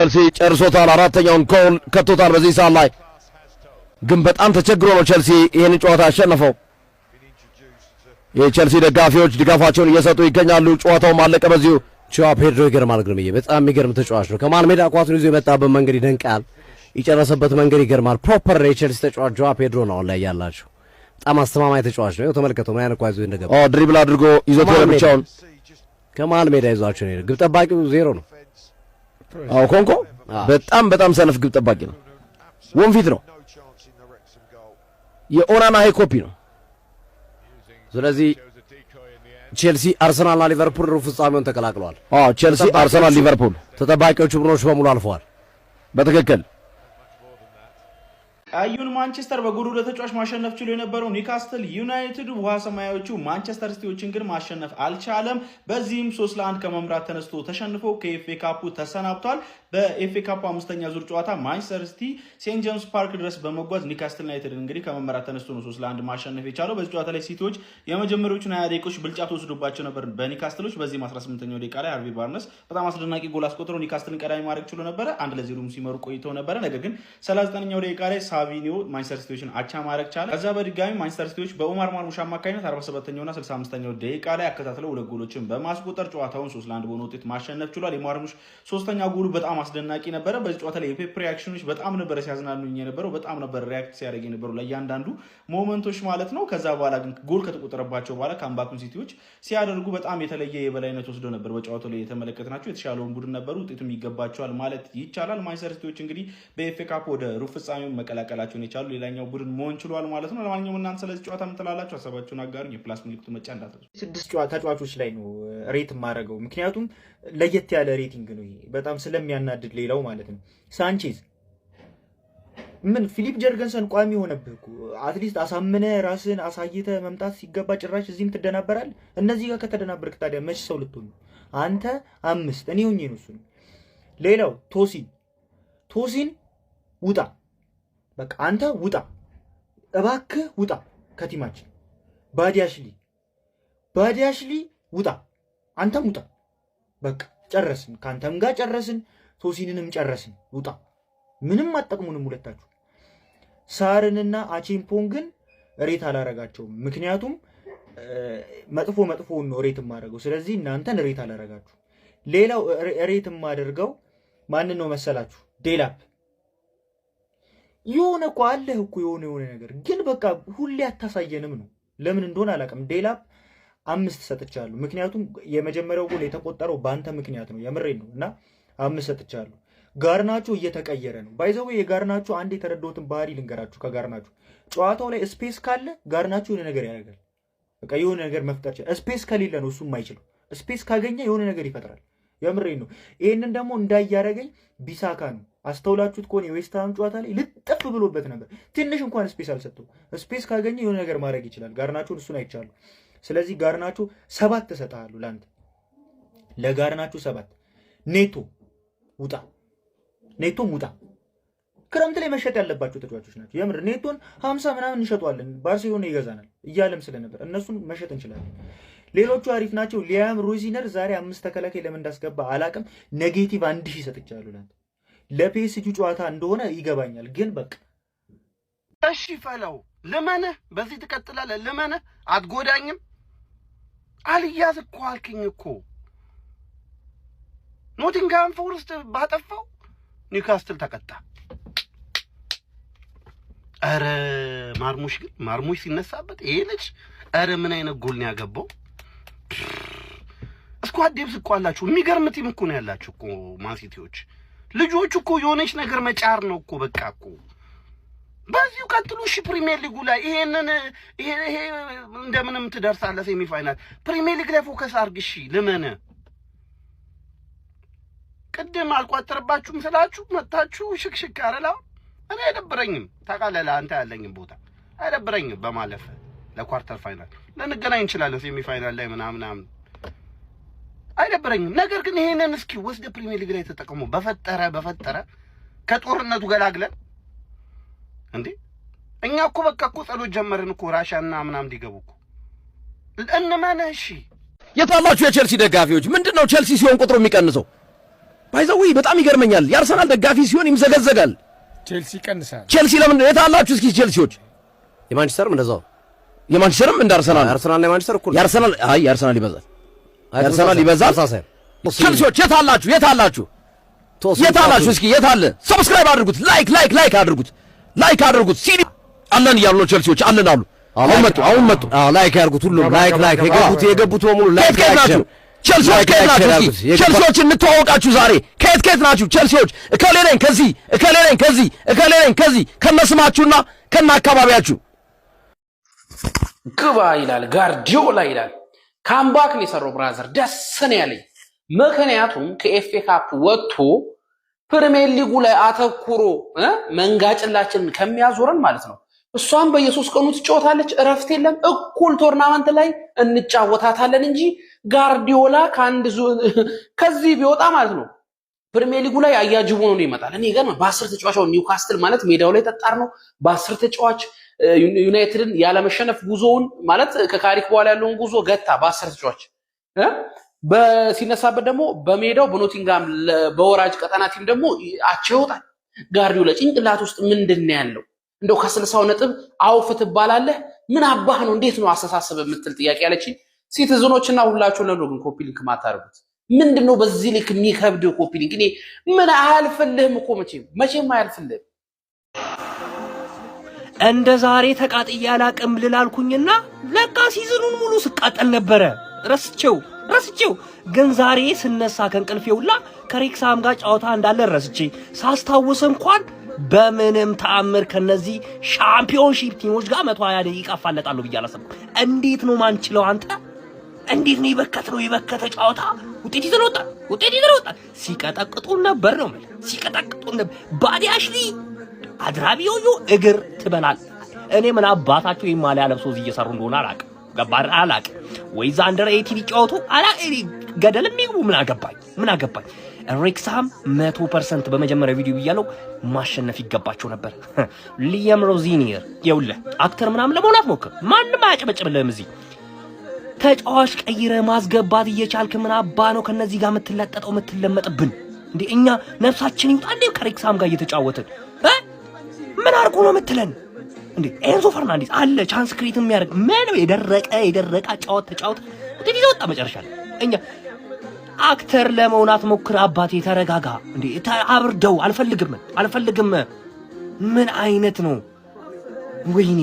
ቸልሲ ጨርሶታል። አራተኛውን ጎል ከቶታል በዚህ ሰዓት ላይ ግን በጣም ተቸግሮ ነው ቸልሲ ይሄን ጨዋታ ያሸነፈው። የቸልሲ ደጋፊዎች ድጋፋቸውን እየሰጡ ይገኛሉ። ጨዋታው ማለቀ በዚሁ። ጆዋ ፔድሮ ይገርማል። ግርምዬ በጣም የሚገርም ተጫዋች ነው። ከማን ሜዳ ኳሱን ይዞ የመጣበት መንገድ ይደንቃል። የጨረሰበት መንገድ ይገርማል። ፕሮፐር የቸልሲ ተጫዋች ጆዋ ፔድሮ ነው ላይ ያላቸው። በጣም አስተማማኝ ተጫዋች ነው። ተመልከተው ምን አይነት ኳስ ይዞ እንደገባ ድሪብል አድርጎ ይዞት ብቻውን ከማን ሜዳ ይዟቸው ነው። ግብ ጠባቂው ዜሮ ነው። ኮንኮ በጣም ሰነፍ ግብ ጠባቂ ነው። ወንፊት ነው። የኦናና ኮፒ ነው። ስለዚህ ቼልሲ አርሰናልና ሊቨርፑል ሩብ ፍጻሜውን ተቀላቅለዋል። ቼልሲ አርሰናል ሊቨርፑል ተጠባቂዎቹ ቡድኖች በሙሉ አልፈዋል። በትክክል ቀዩን ማንቸስተር በጎል ለተጫዋች ማሸነፍ ችሎ የነበረው ኒውካስትል ዩናይትድ ውሃ ሰማያዊዎቹ ማንቸስተር ሲቲዎችን ግን ማሸነፍ አልቻለም። በዚህም 3-1 ከመምራት ተነስቶ ተሸንፎ ከኤፍኤ ካፑ ተሰናብቷል። በኤፍኤ ካፑ አምስተኛ ዙር ጨዋታ ማንቸስተር ሲቲ ሴንት ጄምስ ፓርክ ድረስ በመጓዝ ኒውካስትል ዩናይትድ እንግዲህ ከመምራት ተነስቶ ነው 3-1 ማሸነፍ የቻለው። በዚህ ጨዋታ ላይ ሲቲዎች የመጀመሪያዎቹን 20 ደቂቃዎች ብልጫ ተወስዶባቸው ነበር በኒውካስትሎች። በዚህም 18ኛው ደቂቃ ላይ ሃርቪ ባርነስ በጣም አስደናቂ ጎል አስቆጥሮ ኒውካስትልን ቀዳሚ ማድረግ ችሎ ነበረ። 1-0 ሲመሩ ቆይተው ነበረ። ነገር ግን 39ኛው ደቂቃ ላይ ሳቪኒዮ ማንቸስተር ሲቲዎችን አቻ ማድረግ ቻለ። ከዛ በድጋሚ ማንቸስተር ሲቲዎች በኡማር ማርሙሽ አማካኝነት 47ኛውና 65ኛው ደቂቃ ላይ አከታትለው ሁለት ጎሎችን በማስቆጠር ጨዋታውን 3-1 በሆነ ውጤት ማሸነፍ ችሏል። የማርሙሽ ሶስተኛ ጎሉ በጣም አስደናቂ ነበረ። በዚህ ጨዋታ ላይ የፔፕ ሪአክሽኖች በጣም ነበር ሲያዝናኑኝ የነበረው። በጣም ነበር ሪአክት ሲያደርግ የነበረው ለእያንዳንዱ ሞመንቶች ማለት ነው። ከዛ በኋላ ግን ጎል ከተቆጠረባቸው በኋላ ካምባኩን ሲቲዎች ሲያደርጉ በጣም የተለየ የበላይነት ወስደው ነበር። በጨዋታው ላይ የተመለከትናቸው የተሻለውን ቡድን ነበሩ። ውጤቱም ይገባቸዋል ማለት ይቻላል። ማንቸስተር ሲቲዎች እንግዲህ በኤፍኤ ካፕ ወደ ሩብ ፍጻሜው መቀላቀላቸውን የቻሉ ሌላኛው ቡድን መሆን ችሏል ማለት ነው። ለማንኛውም እናንተ ስለዚህ ጨዋታ ምትላላችሁ ሀሳባችሁን አጋሩኝ። የፕላስ ምልክቱ መጫ እንዳትረሱ። 6 ተጫዋቾች ላይ ነው ሬት ማረገው፣ ምክንያቱም ለየት ያለ ሬቲንግ ነው ይሄ በጣም ስለሚያናድድ ሌላው ማለት ነው። ሳንቼዝ ምን ፊሊፕ ጀርገንሰን ቋሚ ሆነብህ እኮ አትሊስት አሳምነ ራስን አሳይተ መምጣት ሲገባ ጭራሽ እዚህም ትደናበራል። እነዚህ ጋር ከተደናበርክ ታዲያ መች ሰው ልትሆን አንተ 5 እኔ ሆኜ ነው እሱ። ሌላው ቶሲን ውጣ፣ በቃ አንተ ውጣ፣ እባክህ ውጣ ከቲማችን። ባዲያሽሊ ውጣ፣ አንተም ውጣ። በቃ ጨረስን፣ ካንተም ጋር ጨረስን፣ ቶሲንንም ጨረስን። ውጣ፣ ምንም አጠቅሙንም ሁለታችሁ። ሳርንና አቼምፖን ግን ሬት አላረጋቸውም፣ ምክንያቱም መጥፎውን ነው ሬት የማደርገው። ስለዚህ እናንተን ሬት አላረጋችሁ። ሌላው ሬት የማደርገው ማንን ነው መሰላችሁ? ዴላፕ የሆነ እኮ አለህ እኮ የሆነ ነገር ግን በቃ ሁሌ አታሳየንም ነው። ለምን እንደሆነ አላውቅም። ዴላፕ 5 ሰጥቻለሁ፣ ምክንያቱም የመጀመሪያው ጎል የተቆጠረው በአንተ ምክንያት ነው። የምሬን ነው። እና 5 ሰጥቻለሁ። ጋርናቾ እየተቀየረ ነው። ባይዘው የጋርናቾ አንድ የተረዳሁትን ባህሪ ልንገራችሁ። ከጋርናቾ ጨዋታው ላይ ስፔስ ካለ ጋርናቾ የሆነ ነገር ያደርጋል። በቃ የሆነ ነገር መፍጠር ይችላል። ስፔስ ከሌለ ነው እሱ የማይችለው። ስፔስ ካገኘ የሆነ ነገር ይፈጥራል። የምሬን ነው። ይሄንን ደግሞ እንዳያረገኝ ቢሳካ ነው። አስተውላችሁት ከሆነ የዌስትሃም ጨዋታ ላይ ልጥፍ ብሎበት ነበር። ትንሽ እንኳን ስፔስ አልሰጠው። ስፔስ ካገኘ የሆነ ነገር ማድረግ ይችላል። ጋርናቾን እሱን አይቻለሁ። ስለዚህ ጋርናቾ 7 ተሰጣሉ ላንተ። ለጋርናቾ 7። ኔቶም ውጣ። ክረምት ላይ መሸጥ ያለባቸው ተጫዋቾች ናቸው። የምር ኔቶን 50 ምናምን እንሸጧለን፣ ባርሴሎና ይገዛናል እያለም ስለነበር እነሱን መሸጥ እንችላለን። ሌሎቹ አሪፍ ናቸው። ሊያም ሮዚነር ዛሬ 5 ተከላካይ ለምን እንዳስገባ አላቅም። ኔጌቲቭ 1000 ሰጥቻለሁ ላንተ። ለፒኤስጂ ጨዋታ እንደሆነ ይገባኛል፣ ግን በቃ እሺ ፈለው ልመነህ፣ በዚህ ትቀጥላለህ። ልመነህ አትጎዳኝም። አልያዝ እኮ አልከኝ እኮ። ኖቲንግሃም ፎረስት ባጠፋው ኒውካስትል ተቀጣ። አረ ማርሙሽ ሲነሳበት ይሄ ልጅ አረ ምን አይነት ጎል ነው ያገባው? ስኳድ ዴብስ እኮ አላችሁ። የሚገርም ቲም እኮ ነው ያላችሁ እኮ ማንሲቲዎች። ልጆቹ እኮ የሆነች ነገር መጫር ነው እኮ በቃ እኮ። በዚሁ ቀጥሉ። እሺ ፕሪሚየር ሊጉ ላይ ይሄ እንደምንም ትደርሳለህ ሴሚ ፋይናል። ፕሪሚየር ሊግ ላይ ፎከስ አድርግ። እሺ ልመነ ቅድም አልቋጠርባችሁም ስላችሁ መታችሁ ሽክሽክ አረላ። እኔ አይደብረኝም፣ ታውቃለህ አንተ ያለኝም ቦታ አይደብረኝም። በማለፍ ለኳርተር ፋይናል ልንገናኝ እንችላለን፣ ሴሚ ፋይናል ላይ ምናምን አይደብረኝም። ነገር ግን ይሄንን እስኪ ወስደ ፕሪሚየር ሊግ ላይ ተጠቅሞ በፈጠረ ከጦርነቱ ገላግለን እንዴ። እኛ እኮ በቃ እኮ ጸሎት ጀመርን እኮ ራሻና ምናምን እንዲገቡ እኮ እንመነ። እሺ የታላችሁ የቸልሲ ደጋፊዎች ምንድነው ቸልሲ ሲሆን ቁጥሩ የሚቀንሰው? ባይዘው በጣም ይገርመኛል። የአርሰናል ደጋፊ ሲሆን ይምዘገዘጋል። ቼልሲ ቀንሳል። ቼልሲ ለምን የት አላችሁ እስኪ ቼልሲዎች? የማንቸስተርም እንደዛው የማንቸስተርም እንደ አርሰናልና የማንቸስተር እኩል የአርሰናል ይበዛል። ቼልሲዎች የት አላችሁ? የት አላችሁ? እስኪ የት አለ? ሰብስክራይብ አድርጉት፣ ላይክ አድርጉት። ሲዲ አለን እያሉ ነው ቼልሲዎች አለን አሉ። አሁን መጡ። ላይክ ያድርጉት ሁሉም ላይክ የገቡት በሙሉ ላይክ ናችሁ። ቼልሲዎች ከየት ናችሁ? እስኪ ቼልሲዎች እንተዋወቃችሁ ዛሬ። ከየት ናችሁ ቼልሲዎች? እከሌ ነኝ ከዚህ ከነስማችሁና ከነአካባቢያችሁ። ግባ ይላል ጋርዲዮላ ይላል። ካምባክ ነው የሰራው ብራዘር፣ ደስ ነው ያለኝ። ምክንያቱም ከኤፍኤ ካፕ ወጥቶ ፕሪሚየር ሊጉ ላይ አተኩሮ መንጋጭላችንን ከሚያዞረን ማለት ነው። እሷም በየሶስት ቀኑ ትጫወታለች፣ እረፍት የለም። እኩል ቶርናመንት ላይ እንጫወታታለን እንጂ ጋርዲዮላ ከዚህ ቢወጣ ማለት ነው ፕሪሚየር ሊጉ ላይ አያጅቦ ነው ይመጣል። እኔ ገና በ10 ተጫዋች ኒውካስትል ማለት ሜዳው ላይ ጠጣር ነው። በ10 ተጫዋች ዩናይትድን ያለመሸነፍ ጉዞውን ማለት ከካሪክ በኋላ ያለውን ጉዞ ገታ በ10 ተጫዋች ሲነሳበት ደግሞ በሜዳው በኖቲንጋም በወራጅ ቀጠና ቲም ደግሞ አቻ ይወጣል። ጋርዲዮላ ጭንቅላት ውስጥ ምንድነው ያለው? እንደው ከ60 ነጥብ አውፍ ትባላለህ። ምን አባህ ነው እንዴት ነው አስተሳሰብ የምትል ጥያቄ ያለችኝ ሲቲዝኖችና ሁላችሁ ለሎ ግን ኮፒ ሊንክ ማታረጉት ምንድነው? በዚህ ልክ የሚከብድ ኮፒ ሊንክ እኔ ምን አያልፍልህም እኮ መቼም አያልፍልህም። እንደ ዛሬ ተቃጥዬ አላቅም ልላልኩኝና ለካ ሲዝኑን ሙሉ ስቃጠል ነበረ። ረስቼው ግን ዛሬ ስነሳ ከእንቅልፌውላ ከሬክሳም ጋር ጨዋታ እንዳለ ረስቼ ሳስታውስ እንኳን በምንም ተአምር ከነዚህ ሻምፒዮንሺፕ ቲሞች ጋር 120 ደቂቃ አፋለጣለሁ ብዬ አላሰብኩም። እንዴት ነው ማንችለው? አንተ እንዴት ነው የበከተ ጨዋታ ውጤት ይዘን ወጣን። ሲቀጠቅጡን ነበር ነው ማለት ሲቀጠቅጡን ነበር። ባዲያሽሊ አድራቢዮዮ እግር ትበላል። እኔ ምን አባታችሁ የማሊያ ለብሶ እዚህ እየሰሩ እንደሆነ አላቅም። ወይ ዛንደር 80 ሊጫወቱ ገደልም ይግቡ ምን አገባኝ። ሬክሳም 100% በመጀመሪያ ቪዲዮ ብያለው ማሸነፍ ይገባቸው ነበር። ሊያም ሮዚኒየር ይውለ አክተር ምናምን ለመሆን አትሞክር። ማንም አያጨበጭብልህም። እዚህ ተጫዋች ቀይረ ማስገባት እየቻልክ ምን አባ ነው ከነዚህ ጋር የምትለጠጠው የምትለመጥብን እንዴ? እኛ ነፍሳችን ይውጣ እንዴ ከሬክሳም ጋር እየተጫወትን ምን አርጉ ነው የምትለን እንዴ? ኤንዞ ፈርናንዴዝ አለ ቻንስ ክሬት የሚያደርግ ምን የደረቀ ጫወት እንዴ ይወጣ መጨረሻ ላይ እኛ አክተር ለመሆናት ሞክር። አባቴ ተረጋጋ እንዴ አብርደው። አልፈልግም። ምን አይነት ነው? ወይኔ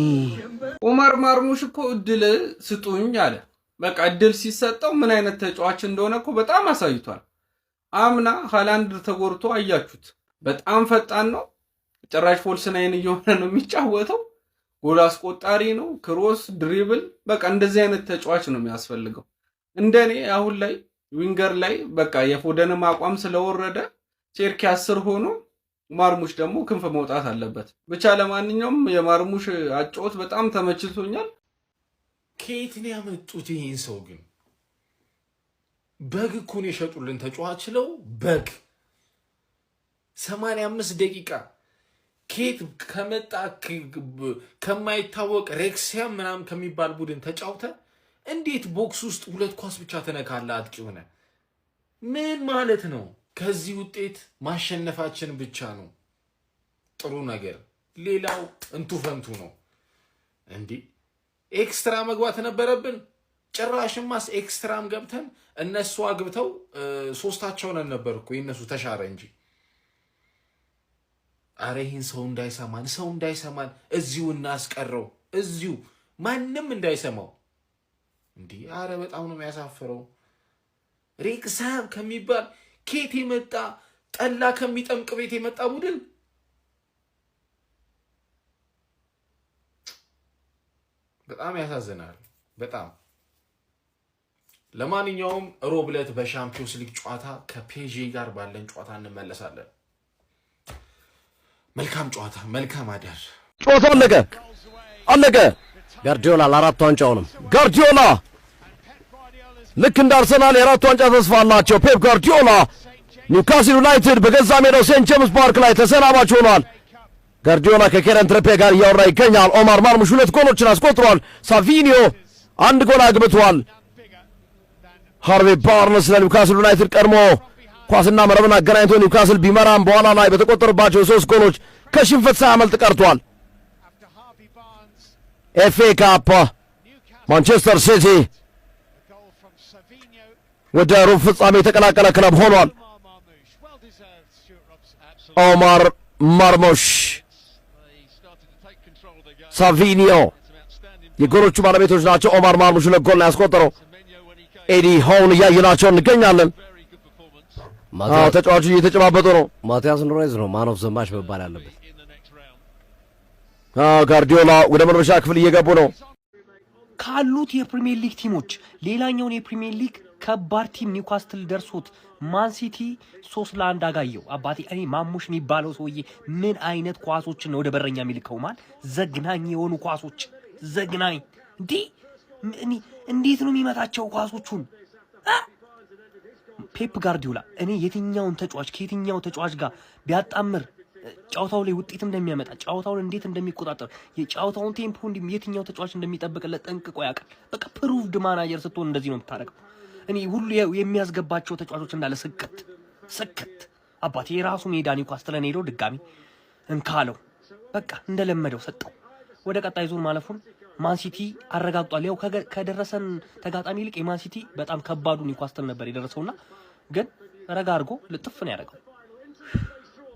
ኡመር ማርሙሽ እኮ እድል ስጡኝ አለ። በቃ እድል ሲሰጠው ምን አይነት ተጫዋች እንደሆነ እኮ በጣም አሳይቷል። አምና ሃላንድ ተጎርቶ አያችሁት። በጣም ፈጣን ነው። ጭራሽ ፎልስ ናይን እየሆነ ነው የሚጫወተው። ጎል አስቆጣሪ ነው። ክሮስ፣ ድሪብል በቃ እንደዚህ አይነት ተጫዋች ነው የሚያስፈልገው። እንደኔ አሁን ላይ ዊንገር ላይ በቃ የፎደንም አቋም ስለወረደ ቼርኪ 10 ሆኖ ማርሙሽ ደግሞ ክንፍ መውጣት አለበት። ብቻ ለማንኛውም የማርሙሽ አጫወት በጣም ተመችቶኛል። ከየት ነው ያመጡት ይሄን ሰው ግን? በግ እኮ ነው የሸጡልን ተጫዋች ለው በግ 85 ደቂቃ ከየት ከመጣ ከማይታወቅ ሬክሲያም ምናምን ከሚባል ቡድን ተጫውተ እንዴት ቦክስ ውስጥ 2 ኳስ ብቻ ተነካለ አጥቂ ሆነ? ምን ማለት ነው? ከዚህ ውጤት ማሸነፋችን ብቻ ነው ጥሩ ነገር፣ ሌላው እንቱ ፈንቱ ነው። እንዴ ኤክስትራ መግባት ነበረብን። ጭራሽማስ ኤክስትራም ገብተን እነሱ አግብተው 3ታቸው ነን ነበር እኮ የነሱ ተሻረ እንጂ። አረ ይሄን ሰው እንዳይሰማን እዚሁ እናስቀረው፣ እዚሁ ማንም እንዳይሰማው። እንዴ አረ በጣም ነው የሚያሳፍረው። ሬክሳም ከሚባል ኬት የመጣ ጠላ ከሚጠምቅ ቤት የመጣ ቡድን በጣም ያሳዝናል። በጣም ለማንኛውም ሮብ ዕለት በሻምፒዮንስ ሊግ ጨዋታ ከፔዤ ጋር ባለን ጨዋታ እንመለሳለን። መልካም ጨዋታ፣ መልካም አዳር። ጨዋታው አለቀ። ጋርዲዮላ ለአራት ዋንጫውንም ጋርዲዮላ ልክ እንደ አርሰናል የአራት ዋንጫ ተስፋ አላቸው። ፔፕ ጋርዲዮላ ኒውካስል ዩናይትድ በገዛ ሜዳው ሴንት ጄምስ ፓርክ ላይ ተሰናባች ሆኗል። ጋርዲዮላ ከኬረን ትሬፔ ጋር እያወራ ይገኛል። ኦማር ማርሙሽ 2 ጎሎችን አስቆጥሯል። ሳቪኒዮ 1 ጎል አግብቷል። ሃርቬ ባርነስ ለኒውካስል ዩናይትድ ቀድሞ ኳስና መረብን አገናኝቶ ኒውካስል ቢመራም በኋላ ላይ በተቆጠሩባቸው 3 ጎሎች ከሽንፈት ሳያመልጥ ቀርቷል። ኤፍኤ ካፕ ማንቸስተር ሲቲ ወደ ሩብ ፍጻሜ የተቀላቀለ ክለብ ሆኗል። ኦማር ማርሙሽ፣ ሳቪኒዮ የጎሎቹ ባለቤቶች ናቸው። ኦማር ማርሙሽ 2 ጎል ነው ያስቆጠረው። ኤዲ ሆውን እያየናቸው እንገኛለን። ተጫዋቹ እየተጨባበጡ ነው። ማቲያስ ኑኔዝ ነው ማን ኦፍ ዘ ማች መባል ያለበት። ጋርዲዮላ ወደ መልበሻ ክፍል እየገቡ ነው። ካሉት የፕሪሚየር ሊግ ቲሞች ሌላኛውን የፕሪሚየር ሊግ ከባድ ቲም ኒውካስትል ደርሶት ማን ሲቲ 3-1 አጋየው። አባቴ እኔ ማሙሽ የሚባለው ሰውዬ ምን አይነት ኳሶችን ነው ወደ በረኛ የሚልከው? ማን ዘግናኝ የሆኑ ኳሶች ዘግናኝ እንዴት ነው የሚመታቸው ኳሶቹን? ፔፕ ጋርዲዮላ እኔ የትኛውን ተጫዋች ከየትኛው ተጫዋች ጋር ቢያጣምር ጫውታው ላይ ውጤት እንደሚያመጣ ጫውታውን እንዴት እንደሚቆጣጠር የጫውታውን ቴምፖ የትኛው ተጫዋች እንደሚጠብቅለት ጠንቅቆ ያውቃል። በቃ ፕሩቭድ ማናጀር ስትሆን እንደዚህ ነው የምታደርገው። እኔ ሁሉ የሚያስገባቸው ተጫዋቾች እንዳለ ስክት አባቴ የራሱ ሜዳ ኒውካስትልን ሄዶ ድጋሚ እንካለው በቃ እንደለመደው ሰጠው። ወደ ቀጣይ ዙር ማለፉን ማን ሲቲ አረጋግጧል። ያው ከደረሰን ተጋጣሚ ይልቅ የማን ሲቲ በጣም ከባዱ ኒውካስትል ነበር የደረሰውና ግን ረጋ አድርጎ ልጥፍ ነው ያደረገው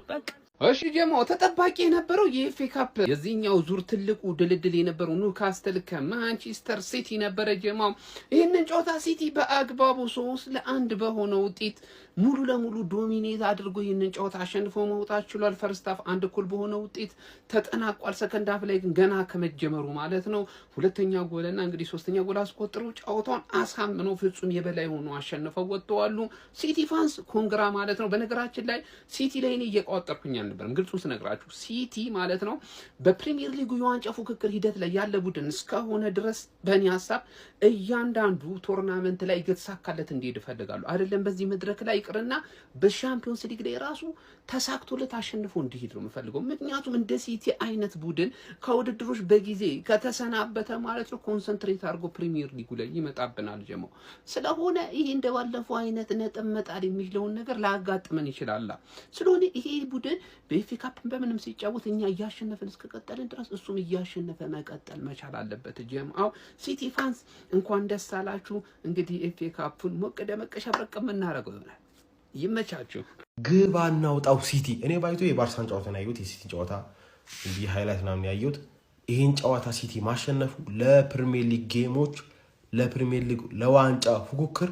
በቃ። እሺ ጀማው ተጠባቂ የነበረው የኤፍኤ ካፕ የዚህኛው ዙር ትልቁ ድልድል የነበረው ኒውካስትል ከማንቸስተር ሲቲ ነበረ ጀማው። ይህንን ጨዋታ ሲቲ በአግባቡ 3-1 በሆነ ውጤት ሙሉ ለሙሉ ዶሚኔት አድርጎ ይህንን ጨዋታ አሸንፎ መውጣት ችሏል። ፈርስት ሃፍ 1 እኩል በሆነ ውጤት ተጠናቋል። ሰከንድ ሃፍ ላይ ግን ገና ከመጀመሩ ማለት ነው ሁለተኛ ጎልና እንግዲህ ሶስተኛ ጎል አስቆጥረው ጨዋታውን አሳምነው ፍጹም የበላይ ሆኖ አሸንፈው ወጥተዋል። ሲቲ ፋንስ ኮንግራ ማለት ነው። በነገራችን ላይ ሲቲ ላይ እኔ እየቋጠርኩኝ አልነበረም፣ ግልጹን ስነግራችሁ ሲቲ ማለት ነው በፕሪሚየር ሊጉ የዋንጫ ፉክክር ሂደት ላይ ያለ ቡድን እስከሆነ ድረስ በእኔ ሀሳብ እያንዳንዱ ቶርናመንት ላይ እየተሳካለት እንዲሄድ እፈልጋለሁ። አይደለም በዚህ መድረክ ላይ ይቅርና በሻምፒዮንስ ሊግ ላይ ራሱ ተሳክቶለት አሸንፎ እንዲሄድ ነው የምፈልገው። ምክንያቱም እንደ ሲቲ አይነት ቡድን ከውድድሮች በጊዜ ከተሰናበተ ማለት ነው ኮንሰንትሬት አድርጎ ፕሪሚየር ሊጉ ላይ ይመጣብናል ጀማው። ስለሆነ ይሄ እንደባለፈው አይነት ነጥብ መጣል የሚለውን ነገር ላያጋጥመን ይችላል። ስለሆነ ይሄ ቡድን በኤፍኤ ካፕ በምንም ሲጫወት እኛ እያሸነፈን እስከቀጠልን ድረስ እሱም እያሸነፈ መቀጠል መቻል አለበት ጀማው። ሲቲ ፋንስ እንኳን ደስ አላችሁ። እንግዲህ ኤፍኤ ካፑን ሞቅ ደመቅ ሸብረቅ የምናደርገው ይሆናል። ይመቻችሁ። ግብ አናውጣው ሲቲ። እኔ ባይቶ የባርሳን ጨዋታ ነው ያየሁት፣ የሲቲ ጨዋታ እንዲህ ሃይላይት ምናምን ያየሁት። ይህን ጨዋታ ሲቲ ማሸነፉ ለፕሪሚየር ሊግ ጌሞች፣ ለፕሪሚየር ሊግ ለዋንጫ ፉክክር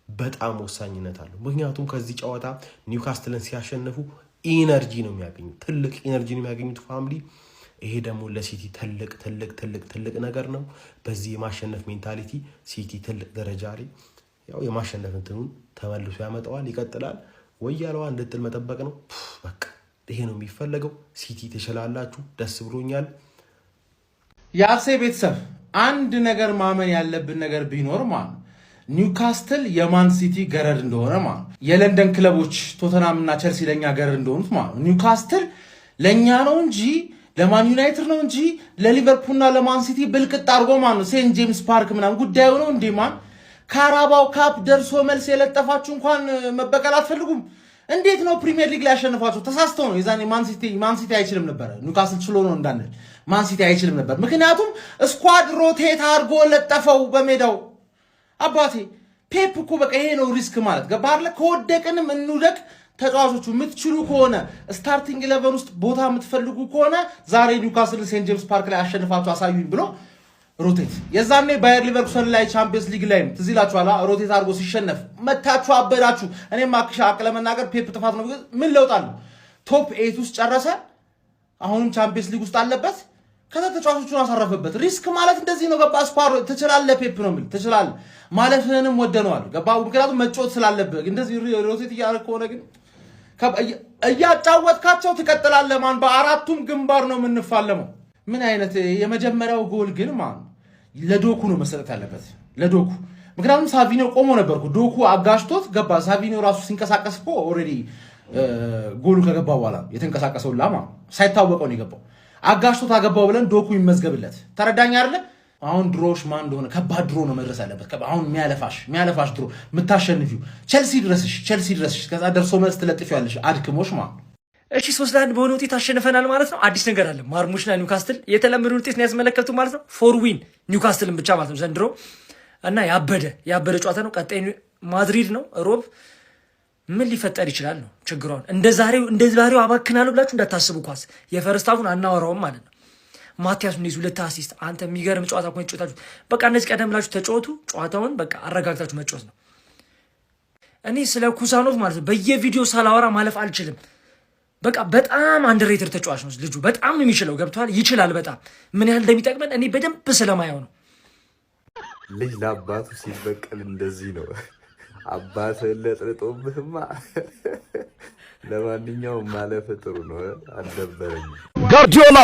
በጣም ወሳኝነት አለው። ምክንያቱም ከዚህ ጨዋታ ኒውካስትልን ሲያሸንፉ ኢነርጂ ነው የሚያገኙት፣ ትልቅ ኢነርጂ ነው የሚያገኙት ፋሚሊ። ይሄ ደግሞ ለሲቲ ትልቅ ነገር ነው። በዚህ የማሸነፍ ሜንታሊቲ ሲቲ ትልቅ ደረጃ ላይ ያው የማሸነፍ እንትኑን ተመልሶ ያመጣዋል፣ ይቀጥላል። ወያለዋ እንድጥል መጠበቅ ነው። በቃ ይሄ ነው የሚፈለገው። ሲቲ ትችላላችሁ። ደስ ብሎኛል። የአርሴ ቤተሰብ አንድ ነገር ማመን ያለብን ነገር ቢኖር ማለት ኒውካስትል የማን ሲቲ ገረድ እንደሆነ ማለት የለንደን ክለቦች ቶተናም እና ቸልሲ ለኛ ገረድ እንደሆኑት ማለት ኒውካስትል ለኛ ነው እንጂ ለማን ዩናይትድ ነው እንጂ ለሊቨርፑልና ለማን ሲቲ ብልቅጥ አድርጎ ማለት ነው ሴንት ጄምስ ፓርክ ምናምን ጉዳዩ ነው እንዴ ማን ካራባው ካፕ ደርሶ መልስ የለጠፋችሁ እንኳን መበቀል አትፈልጉም? እንዴት ነው ፕሪሚየር ሊግ ላይ ያሸነፋችሁ? ተሳስተው ነው። የዛኔ ማን ሲቲ አይችልም ነበር፣ ኒውካስል ችሎ ነው እንዳንል ማን ሲቲ አይችልም ነበር። ምክንያቱም ስኳድ ሮቴት አድርጎ ለጠፈው በሜዳው። አባቴ ፔፕ እኮ በቃ ይሄ ነው ሪስክ ማለት ገባህ አይደል? ከወደቅንም እንውደቅ። ተጫዋቾቹ የምትችሉ ከሆነ ስታርቲንግ 11 ውስጥ ቦታ የምትፈልጉ ከሆነ ዛሬ ኒውካስል ሴንት ጄምስ ፓርክ ላይ አሸንፋችሁ አሳዩኝ ብሎ ሮቴት። የዛኔ ባየር ሊቨርኩሰን ላይ ቻምፒየንስ ሊግ ላይ ትዝ ይላችኋል። ሮቴት አድርጎ ሲሸነፍ መታችሁ አበዳችሁ። እኔም አክሻ ለመናገር ፔፕ ጥፋት ነው። ምን ለውጥ አለው? ቶፕ 8 ውስጥ ጨረሰ። አሁንም ቻምፒየንስ ሊግ ውስጥ አለበት። ከዛ ተጫዋቾቹን አሳረፈበት። ሪስክ ማለት እንደዚህ ነው። ገባ? ስኳር ትችላለህ። ፔፕ ነው የሚል ትችላለህ። ማለፍህንም ወደነዋል። ገባ? ምክንያቱም መጫወት ስላለብህ እንደዚህ ሮቴት እያደረግ ከሆነ ግን እያጫወትካቸው ትቀጥላለህ። ማን በአራቱም ግንባር ነው የምንፋለመው። ምን አይነት የመጀመሪያው ጎል ግን ማን ለዶኩ ነው መሰጠት ያለበት፣ ለዶኩ። ምክንያቱም ሳቪኒዮ ቆሞ ነበርኩ፣ ዶኩ አጋሽቶት ገባ። ሳቪኒዮ ራሱ ሲንቀሳቀስ እኮ ኦልሬዲ ጎሉ ከገባ በኋላ የተንቀሳቀሰው ላማ ሳይታወቀው ነው የገባው። አጋሽቶት አገባው ብለን ዶኩ ይመዝገብለት። ተረዳኝ አይደለ? አሁን ድሮሽ ማን እንደሆነ ከባድ ድሮ ነው መድረስ ያለበት። አሁን የሚያለፋሽ ድሮ የምታሸንፊው ቸልሲ ድረስሽ ከዛ ደርሶ መልስ ትለጥፊያለሽ አድክሞሽ ማለት ነው። እሺ 3-1 በሆነ ውጤት አሸንፈናል ማለት ነው። አዲስ ነገር አለ። ማርሙሽና ኒውካስትል የተለመደ ውጤት ነው ያስመለከቱ ማለት ነው። ፎር ዊን ኒውካስትልን ብቻ ማለት ነው ዘንድሮ እና ያበደ ጨዋታ ነው። ቀጣይ ማድሪድ ነው ሮብ። ምን ሊፈጠር ይችላል ነው ችግሯን። እንደ ዛሬው አባክናለሁ ብላችሁ እንዳታስቡ። ኳስ የፈርስታፉን አናወራውም ማለት ነው። ማቲያስ ኑኔዝ 2 አሲስት። አንተ የሚገርም ጨዋታ እኮ ተጫወታችሁ። በቃ እነዚህ ቀደም ብላችሁ ተጫወቱ። ጨዋታውን በቃ አረጋግታችሁ መጫወት ነው። እኔ ስለ ኩሳኖቭ ማለት ነው በየቪዲዮ ሳላወራ ማለፍ አልችልም። በቃ በጣም አንደርሬትድ ተጫዋች ነው ልጁ። በጣም ነው የሚችለው። ገብቷል። ይችላል በጣም ምን ያህል እንደሚጠቅመን እኔ በደንብ ስለማየው ነው። ልጅ ለአባቱ ሲበቀል እንደዚህ ነው። አባትህን ለጥርጦብህማ። ለማንኛውም ማለፍ ጥሩ ነው። አልደበረኝም። ጋርዲዮላ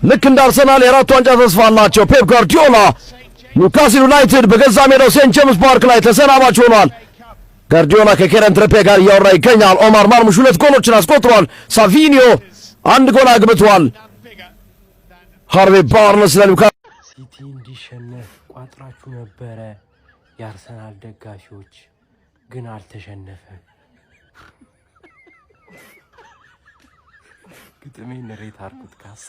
ልክ እንደ አርሰናል የአራት ዋንጫ ተስፋ አላቸው። ፔፕ ጋርዲዮላ ኒውካስል ዩናይትድ በገዛ ሜዳው ሴንት ጄምስ ፓርክ ላይ ተሰናባች ሆኗል። ጋርዲዮላ ከኬረን ትሬፔ ጋር እያወራ ይገኛል። ኦማር ማርሙሽ 2 ጎሎችን አስቆጥሯል። ሳቪኒዮ 1 ጎል አግብቷል። ሃርቬ ባርነስ ለኒውካስል ሲቲ እንዲሸነፍ ቋጥራችሁ ነበረ የአርሰናል ደጋፊዎች፣ ግን አልተሸነፈም። ግጥሜን ሬት አርኩት ካስ